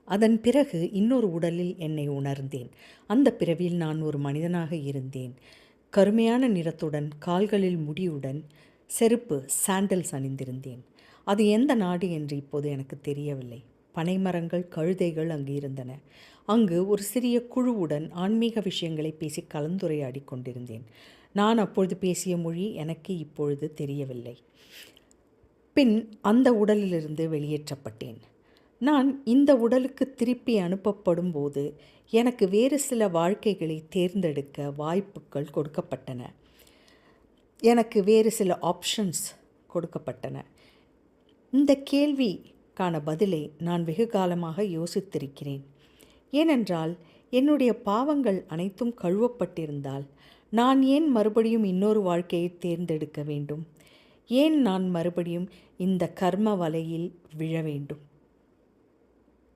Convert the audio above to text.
அதன் பிறகு இன்னொரு உடலில் என்னை உணர்ந்தேன். அந்த பிறவியில் நான் ஒரு மனிதனாக இருந்தேன். கருமையான நிறத்துடன், கால்களில் முடியுடன், செருப்பு சாண்டல்ஸ் அணிந்திருந்தேன். அது எந்த நாடு என்று இப்போது எனக்கு தெரியவில்லை. பனைமரங்கள், கழுதைகள் அங்கு இருந்தன. அங்கு ஒரு சிறிய குழுவுடன் ஆன்மீக விஷயங்களை பேசி கலந்துரையாடி கொண்டிருந்தேன். நான் அப்பொழுது பேசிய மொழி எனக்கு இப்பொழுது தெரியவில்லை. பின் அந்த உடலிலிருந்து வெளியேற்றப்பட்டேன். நான் இந்த உடலுக்கு திருப்பி அனுப்பப்படும் போது எனக்கு வேறு சில வாழ்க்கைகளை தேர்ந்தெடுக்க வாய்ப்புகள் கொடுக்கப்பட்டன. எனக்கு வேறு சில ஆப்ஷன்ஸ் கொடுக்கப்பட்டன. இந்த கேள்விக்கான பதிலை நான் வெகு காலமாக யோசித்திருக்கிறேன். ஏனென்றால் என்னுடைய பாவங்கள் அனைத்தும் கழுவப்பட்டிருந்தால் நான் ஏன் மறுபடியும் இன்னொரு வாழ்க்கையை தேர்ந்தெடுக்க வேண்டும்? ஏன் நான் மறுபடியும் இந்த கர்ம வலையில் விழ வேண்டும்?